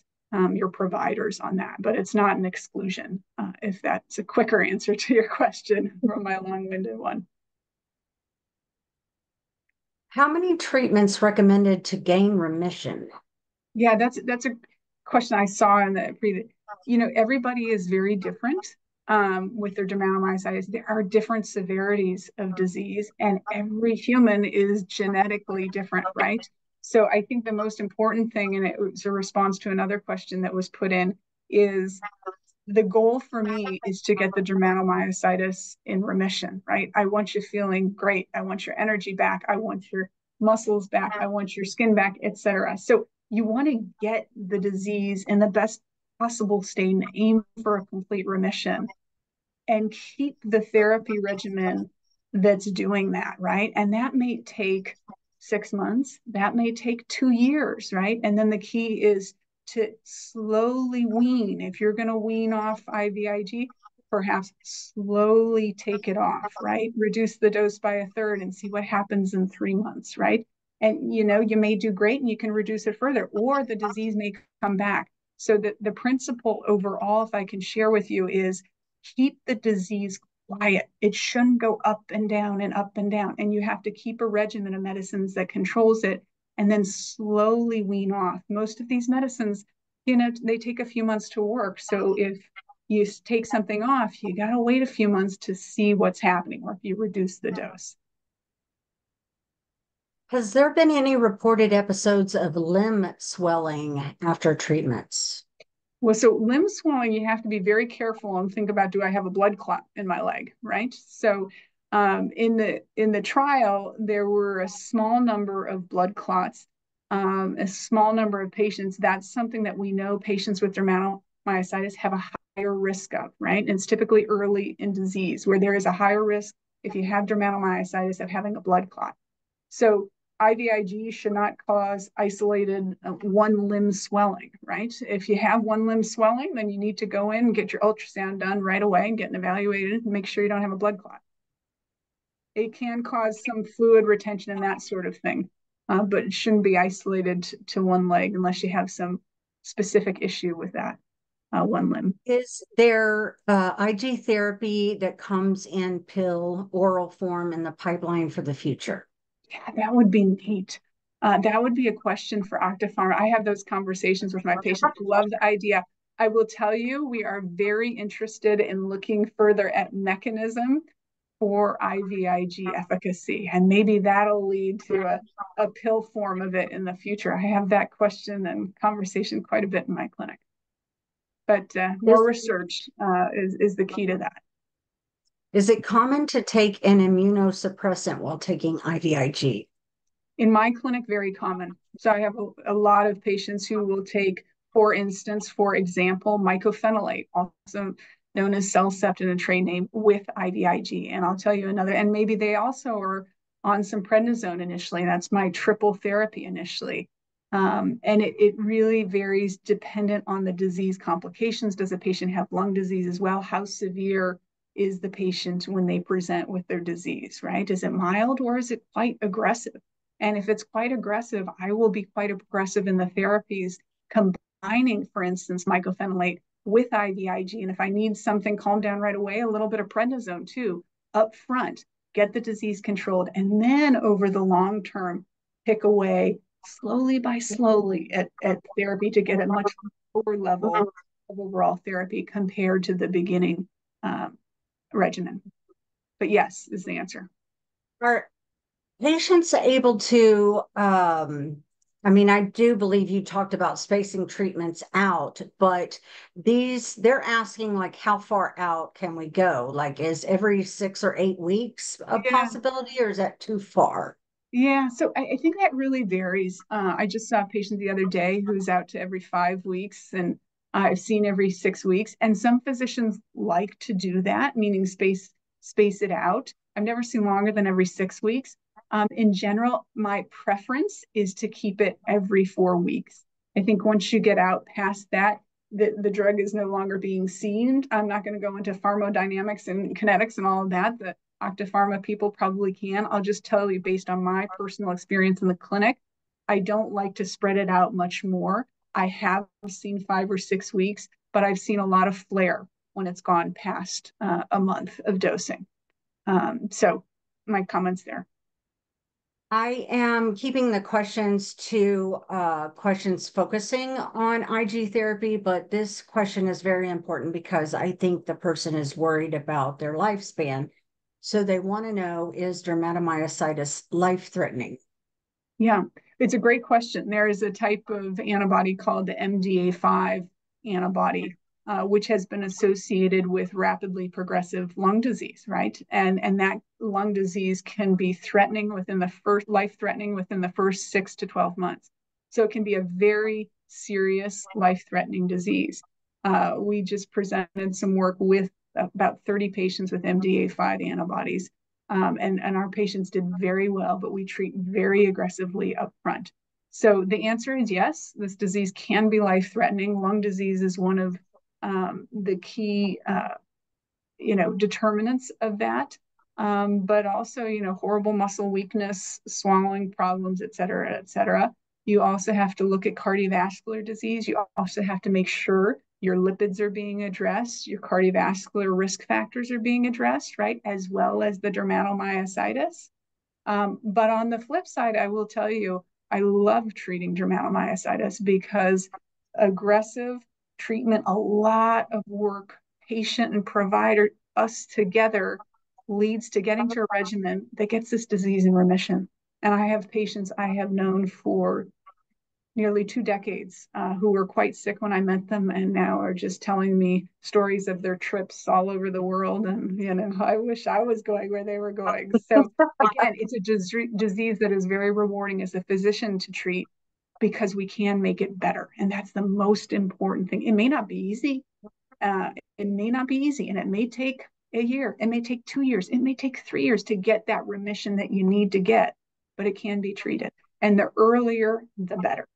your providers on that, but it's not an exclusion, if that's a quicker answer to your question from my long-winded one. How many treatments recommended to gain remission? Yeah, that's a question I saw in the previous. Everybody is very different with their dermatomyositis. There are different severities of disease, and every human is genetically different, right? So I think the most important thing, and it was a response to another question that was put in, is the goal for me is to get the dermatomyositis in remission, right? I want you feeling great. I want your energy back. I want your muscles back. I want your skin back, et cetera. So you want to get the disease in the best possible state and aim for a complete remission and keep the therapy regimen that's doing that, right? And that may take 6 months, that may take 2 years, right? And then the key is to slowly wean. If you're going to wean off IVIG, perhaps slowly take it off, right? Reduce the dose by a third and see what happens in 3 months, right? And you may do great and you can reduce it further, or the disease may come back. So the principle overall, if I can share with you, is keep the disease quiet. It shouldn't go up and down and up and down. And you have to keep a regimen of medicines that controls it and then slowly wean off. Most of these medicines, they take a few months to work. So if you take something off, you got to wait a few months to see what's happening, or if you reduce the dose. Has there been any reported episodes of limb swelling after treatments? Well, so limb swelling, you have to be very careful and think about, do I have a blood clot in my leg, right? So in the trial, there were a small number of blood clots, a small number of patients. That's something that we know patients with dermatomyositis have a higher risk of, right? And it's typically early in disease where there is a higher risk if you have dermatomyositis of having a blood clot. So IVIG should not cause isolated one limb swelling, right? If you have one limb swelling, then you need to go in and get your ultrasound done right away and get evaluated and make sure you don't have a blood clot. It can cause some fluid retention and that sort of thing, but it shouldn't be isolated to one leg unless you have some specific issue with that one limb. Is there IG therapy that comes in pill oral form in the pipeline for the future? Yeah, that would be neat. That would be a question for Octapharma. I have those conversations with my patients. Love the idea. I will tell you, we are very interested in looking further at mechanism for IVIG efficacy, and maybe that'll lead to a pill form of it in the future. I have that question and conversation quite a bit in my clinic. But more research is the key to that. Is it common to take an immunosuppressant while taking IVIG? In my clinic, very common. So I have a lot of patients who will take, for example, mycophenolate, also known as Cellcept in a trade name, with IVIG. And I'll tell you another, and maybe they also are on some prednisone initially. That's my triple therapy initially. And it really varies dependent on the disease complications. Does a patient have lung disease as well? How severe is the patient when they present with their disease, right? Is it mild or is it quite aggressive? And if it's quite aggressive, I will be quite aggressive in the therapies, combining, for instance, mycophenolate with IVIG. And if I need something calmed down right away, a little bit of prednisone too, up front, get the disease controlled. And then over the long term, pick away slowly by slowly at therapy to get a much lower level of overall therapy compared to the beginning regimen. But yes, is the answer. Are patients able to, I mean, I do believe you talked about spacing treatments out, but they're asking like, how far out can we go? Like, is every 6 or 8 weeks a possibility, or is that too far? Yeah, so I think that really varies. I just saw a patient the other day who's out to every 5 weeks, and I've seen every 6 weeks. And some physicians like to do that, meaning space it out. I've never seen longer than every 6 weeks. In general, my preference is to keep it every 4 weeks. I think once you get out past that, the drug is no longer being seen. I'm not going to go into pharmacodynamics and kinetics and all of that. The Octapharma people probably can. I'll just tell you based on my personal experience in the clinic, I don't like to spread it out much more. I have seen 5 or 6 weeks, but I've seen a lot of flare when it's gone past a month of dosing. So my comments there. I am keeping the questions to questions focusing on IG therapy, but this question is very important because I think the person is worried about their lifespan. So they want to know, is dermatomyositis life-threatening? Yeah, it's a great question. There is a type of antibody called the MDA5 antibody, which has been associated with rapidly progressive lung disease, right? And that lung disease can be life-threatening within the first 6 to 12 months. So it can be a very serious life-threatening disease. We just presented some work with about 30 patients with MDA5 antibodies. And our patients did very well, but we treat very aggressively up front. So the answer is yes, this disease can be life-threatening. Lung disease is one of the key, determinants of that. But also, horrible muscle weakness, swallowing problems, et cetera, et cetera. You also have to look at cardiovascular disease. You also have to make sure your lipids are being addressed, your cardiovascular risk factors are being addressed, right? As well as the dermatomyositis. But on the flip side, I will tell you, I love treating dermatomyositis because aggressive treatment, a lot of work, patient and provider, us together, leads to getting to a regimen that gets this disease in remission. And I have patients I have known for nearly 2 decades who were quite sick when I met them and now are just telling me stories of their trips all over the world. And, I wish I was going where they were going. So again, it's a disease that is very rewarding as a physician to treat because we can make it better. And that's the most important thing. It may not be easy. And it may take a year. It may take 2 years. It may take 3 years to get that remission that you need to get, but it can be treated. And the earlier, the better,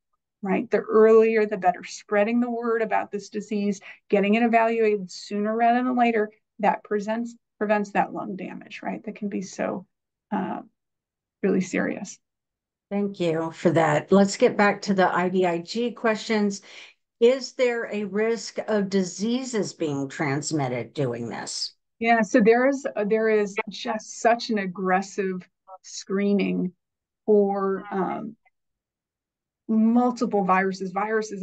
right? The earlier, the better. Spreading the word about this disease, getting it evaluated sooner rather than later, that prevents that lung damage, right? That can be so really serious. Thank you for that. Let's get back to the IVIG questions. Is there a risk of diseases being transmitted doing this? Yeah, so there is just such an aggressive screening for multiple viruses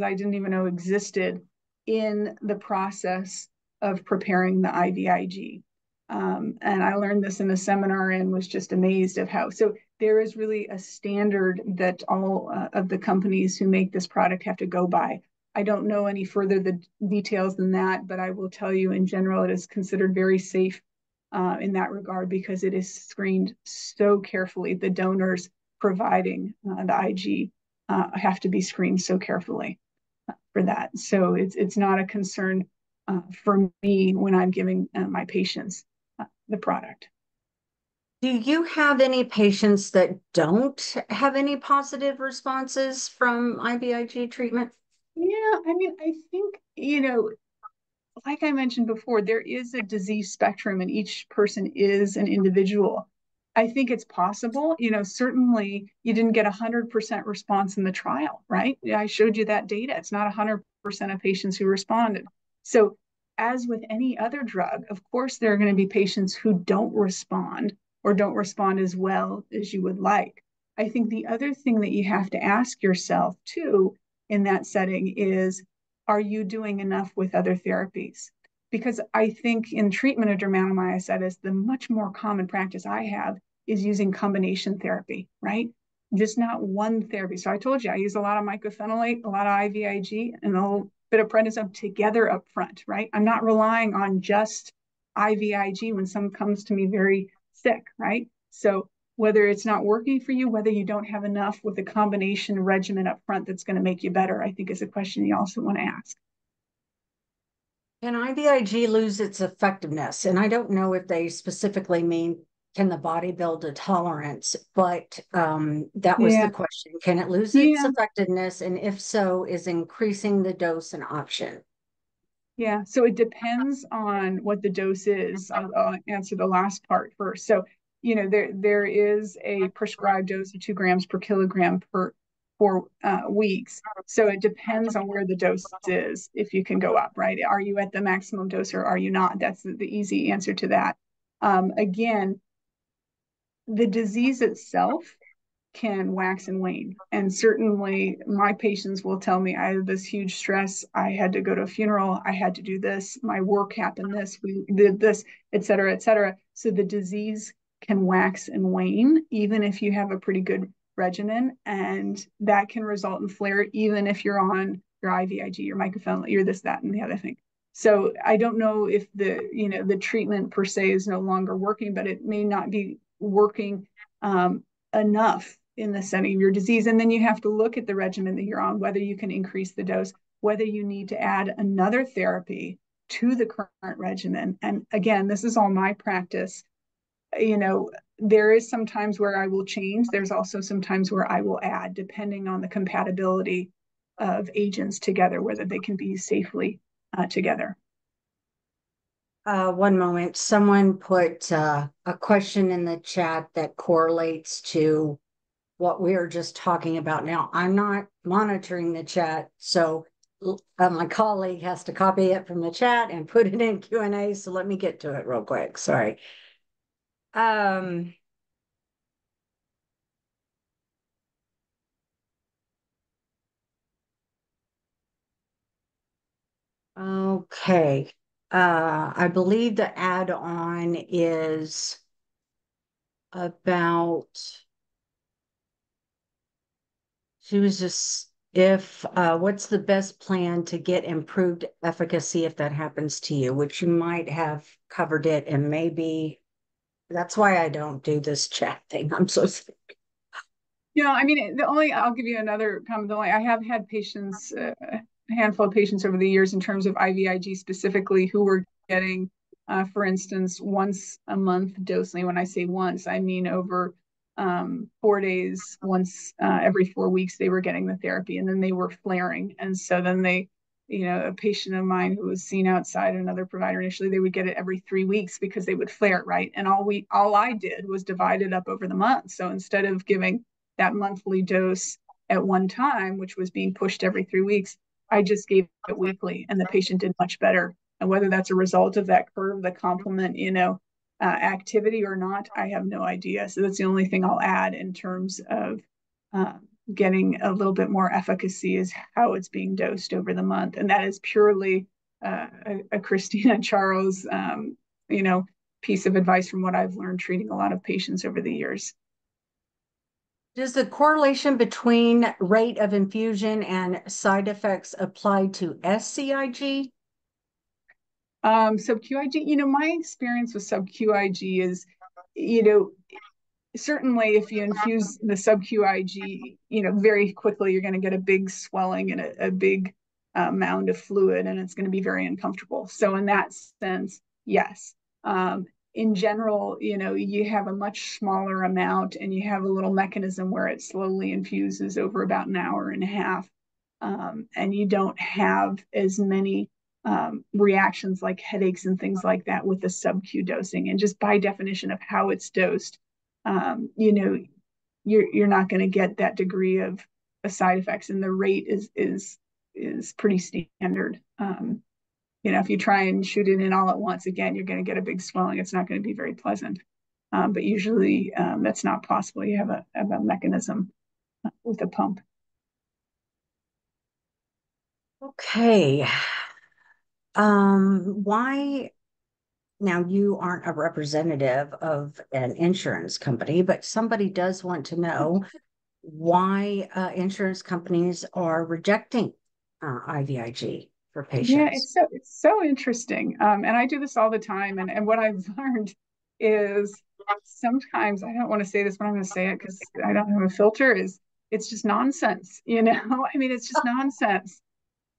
I didn't even know existed in the process of preparing the IVIG. And I learned this in a seminar and was just amazed of how. So there is really a standard that all of the companies who make this product have to go by. I don't know any further the details than that, but I will tell you in general, it is considered very safe in that regard because it is screened so carefully. The donors providing the IG have to be screened so carefully for that. So it's not a concern for me when I'm giving my patients the product. Do you have any patients that don't have any positive responses from IVIG treatment? Yeah, I mean, I think, like I mentioned before, there is a disease spectrum and each person is an individual. I think it's possible, certainly you didn't get 100% response in the trial, right? I showed you that data. It's not 100% of patients who responded. So, as with any other drug, of course, there are going to be patients who don't respond or don't respond as well as you would like. I think the other thing that you have to ask yourself too in that setting is, are you doing enough with other therapies? Because I think in treatment of dermatomyositis, the much more common practice I have is using combination therapy, right? Just not one therapy. So I told you I use a lot of mycophenolate, a lot of IVIG, and a little bit of prednisone together up front, right? I'm not relying on just IVIG when someone comes to me very sick, right? So whether it's not working for you, whether you don't have enough with a combination regimen up front that's going to make you better, I think is a question you also want to ask. Can IVIG lose its effectiveness? And I don't know if they specifically mean can the body build a tolerance, but that was Yeah, the question. Can it lose its yeah, effectiveness? And if so, is increasing the dose an option? yeah. So it depends on what the dose is. I'll answer the last part first. So, there is a prescribed dose of 2 grams per kilogram per 4 weeks. So it depends on where the dose is, if you can go up, right? Are you at the maximum dose or are you not? That's the easy answer to that. Again, the disease itself can wax and wane. And certainly my patients will tell me I had this huge stress. I had to go to a funeral. I had to do this. My work happened this. We did this, et cetera, et cetera. So the disease can wax and wane, even if you have a pretty good regimen. And that can result in flare, even if you're on your IVIG, your mycophenolate, your this, that, and the other thing. So I don't know if the treatment per se is no longer working, but it may not be working enough in the setting of your disease. And then you have to look at the regimen that you're on, whether you can increase the dose, whether you need to add another therapy to the current regimen. And again, this is all my practice. There is some times where I will change. There's also some times where I will add, depending on the compatibility of agents together, whether they can be used safely together. One moment. Someone put a question in the chat that correlates to what we are just talking about now. I'm not monitoring the chat, so my colleague has to copy it from the chat and put it in Q&A. So let me get to it real quick. Sorry. Okay. I believe the add-on is about, she was just, if, what's the best plan to get improved efficacy if that happens to you, which you might have covered it and maybe that's why I don't do this chat thing. I'm so sorry. I mean, I'll give you another comment. I have had patients, a handful of patients over the years in terms of IVIG specifically, who were getting For instance, once a month dosing. When I say once, I mean over 4 days, once every 4 weeks, they were getting the therapy, and then they were flaring. And so then they, a patient of mine who was seen outside another provider initially, they would get it every 3 weeks because they would flare, right? And all I did was divide it up over the month. So instead of giving that monthly dose at one time, which was being pushed every 3 weeks, I just gave it weekly, and the patient did much better. And whether that's a result of that curve, the complement, activity or not, I have no idea. So that's the only thing I'll add in terms of uh, getting a little bit more efficacy is how it's being dosed over the month. And that is purely a Christina Charles, piece of advice from what I've learned treating a lot of patients over the years. Does the correlation between rate of infusion and side effects apply to SCIG? Sub-QIG, my experience with sub-QIG is, certainly if you infuse the sub-QIG, very quickly, you're going to get a big swelling and a big mound of fluid, and it's going to be very uncomfortable. So in that sense, yes. In general, you have a much smaller amount, and you have a little mechanism where it slowly infuses over about an hour and a half. And you don't have as many reactions like headaches and things like that with the sub-Q dosing. And just by definition of how it's dosed, you're not going to get that degree of side effects, and the rate is pretty standard. If you try and shoot it in all at once, again, you're going to get a big swelling. It's not going to be very pleasant. But usually that's not possible. You have a mechanism with a pump. Okay. Why now you aren't a representative of an insurance company, but somebody does want to know why insurance companies are rejecting IVIG for Yeah, patients. it's so interesting. And I do this all the time. And what I've learned is sometimes, I don't want to say this, but I'm going to say it because I don't have a filter, is it's just nonsense, I mean, it's just nonsense.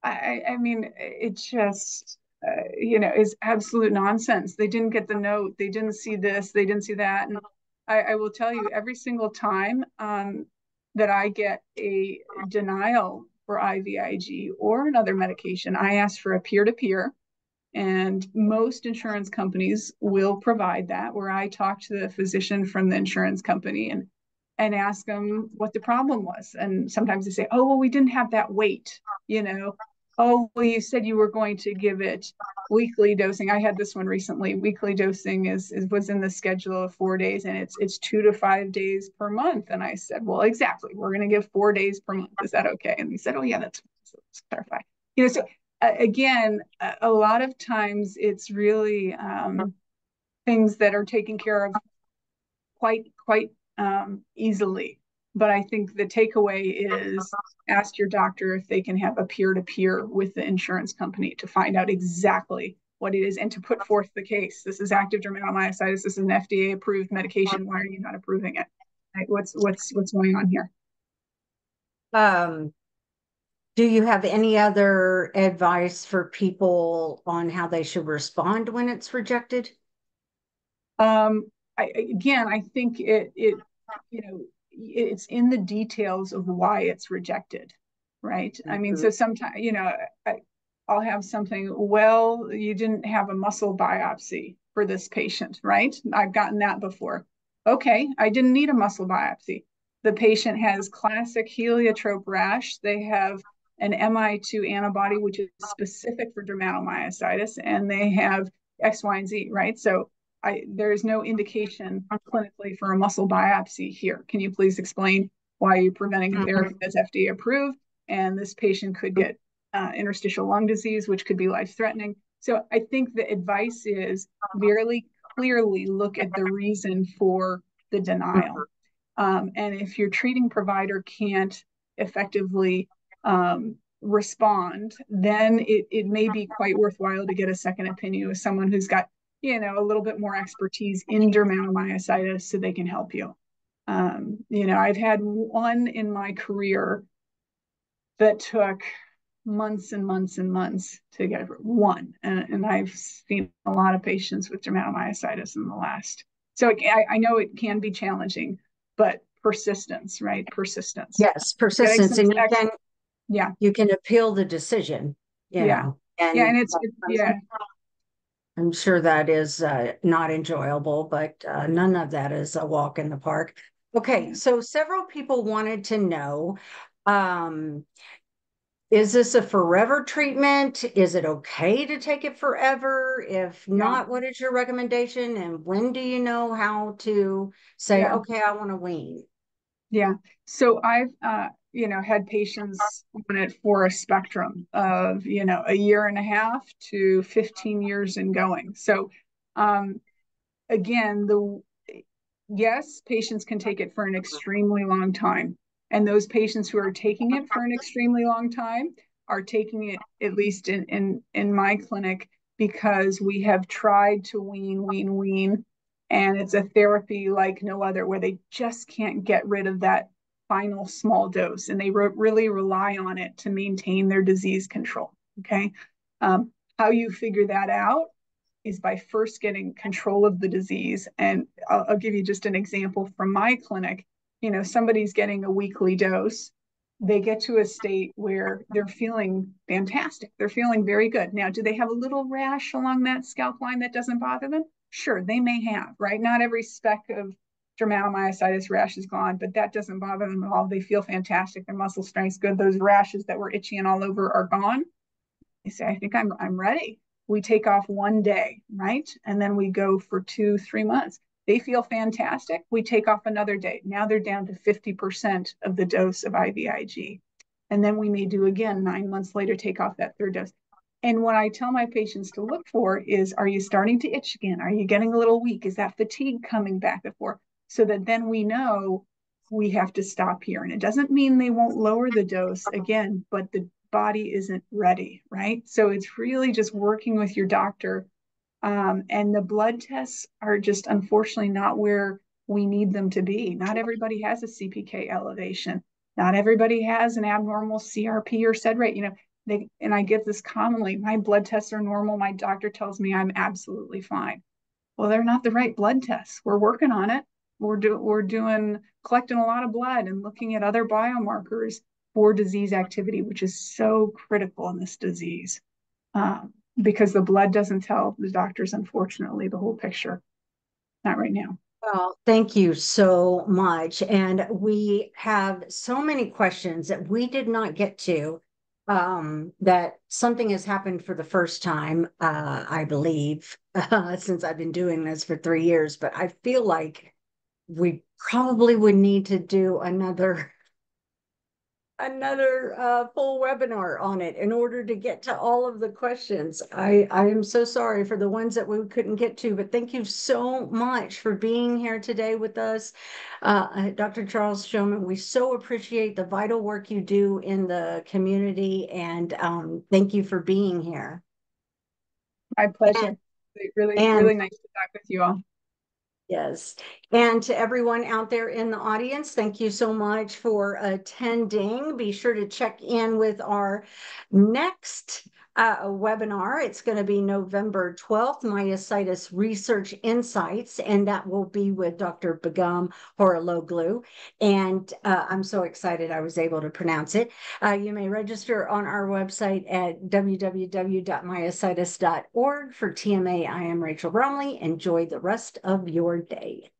I mean, it just, is absolute nonsense. They didn't get the note. They didn't see this. They didn't see that. And I will tell you, every single time that I get a denial for IVIG or another medication, I ask for a peer-to-peer. And most insurance companies will provide that, where I talk to the physician from the insurance company and ask them what the problem was. And sometimes they say, oh, well, we didn't have that weight, Oh, well, you said you were going to give it weekly dosing. I had this one recently. Weekly dosing was in the schedule of 4 days, and it's 2 to 5 days per month. And I said, well, exactly. We're going to give 4 days per month. Is that okay? And he said, oh yeah, that's so let's clarify. So again, a lot of times it's really things that are taken care of quite easily. But I think the takeaway is ask your doctor if they can have a peer-to-peer with the insurance company to find out exactly what it is and to put forth the case. This is active dermatomyositis. This is an FDA-approved medication. Why are you not approving it? Right? What's going on here? Do you have any other advice for people on how they should respond when it's rejected? I think it's in the details of why it's rejected, right? I mean, so sometimes, I'll have something, well, you didn't have a muscle biopsy for this patient, right? I've gotten that before. Okay, I didn't need a muscle biopsy. The patient has classic heliotrope rash. They have an MI2 antibody, which is specific for dermatomyositis, and they have X, Y, and Z, right? So there is no indication clinically for a muscle biopsy here. Can you please explain why you're preventing a therapy that's FDA approved? And this patient could get interstitial lung disease, which could be life-threatening. So I think the advice is very clearly look at the reason for the denial. And if your treating provider can't effectively respond, then it may be quite worthwhile to get a second opinion with someone who's got a little bit more expertise in dermatomyositis so they can help you. I've had one in my career that took months and months and months to get one. And I've seen a lot of patients with dermatomyositis in the last. So I know it can be challenging, but persistence, right? Persistence. Yes, Getting persistence, some, and yeah, you can appeal the decision, yeah, yeah. and And yeah, I'm sure that is not enjoyable, but none of that is a walk in the park. Okay, yeah, so several people wanted to know, um, is this a forever treatment? Is it okay to take it forever? If yeah, not, what is your recommendation? And when do you know how to say, yeah. okay, I want to wean? Yeah. So I've, had patients on it for a spectrum of, a year and a half to 15 years and going. So, um, again, yes, patients can take it for an extremely long time. And those patients who are taking it for an extremely long time are taking it, at least in my clinic, because we have tried to wean, and it's a therapy like no other, where they just can't get rid of that final small dose, and they really rely on it to maintain their disease control. Okay. How you figure that out is by first getting control of the disease. And I'll give you just an example from my clinic. Somebody's getting a weekly dose. They get to a state where they're feeling fantastic. They're feeling very good. Now, do they have a little rash along that scalp line that doesn't bother them? Sure, they may have, right? Not every speck of dermatomyositis rash is gone, but that doesn't bother them at all. They feel fantastic. Their muscle strength's good. Those rashes that were itchy and all over are gone. They say, I think I'm ready. We take off one day, right? And then we go for 2, 3 months. They feel fantastic. We take off another day. Now they're down to 50% of the dose of IVIG. And then we may do again 9 months later, take off that third dose. And what I tell my patients to look for is, are you starting to itch again? Are you getting a little weak? Is that fatigue coming back and forth? So that then we know we have to stop here. And it doesn't mean they won't lower the dose again, but the body isn't ready, right? So it's really just working with your doctor. And the blood tests are just unfortunately not where we need them to be. Not everybody has a CPK elevation. Not everybody has an abnormal CRP or SED rate. And I get this commonly. My blood tests are normal. My doctor tells me I'm absolutely fine. Well, they're not the right blood tests. We're working on it. We're doing collecting a lot of blood and looking at other biomarkers for disease activity, which is so critical in this disease, because the blood doesn't tell the doctors, unfortunately, the whole picture. Not right now. Well, thank you so much. And we have so many questions that we did not get to, that something has happened for the first time, I believe, since I've been doing this for 3 years. But I feel like we probably would need to do another full webinar on it in order to get to all of the questions. I am so sorry for the ones that we couldn't get to, but thank you so much for being here today with us, Dr. Charles-Schoeman. We so appreciate the vital work you do in the community, and thank you for being here. My pleasure. Really, And really nice to talk with you all. yes. And to everyone out there in the audience, thank you so much for attending. Be sure to check in with our next webinar. It's going to be November 12th, Myositis Research Insights, and that will be with Dr. Begum Horologlu. And I'm so excited I was able to pronounce it. You may register on our website at www.myositis.org. For TMA, I am Rachel Bromley. Enjoy the rest of your day.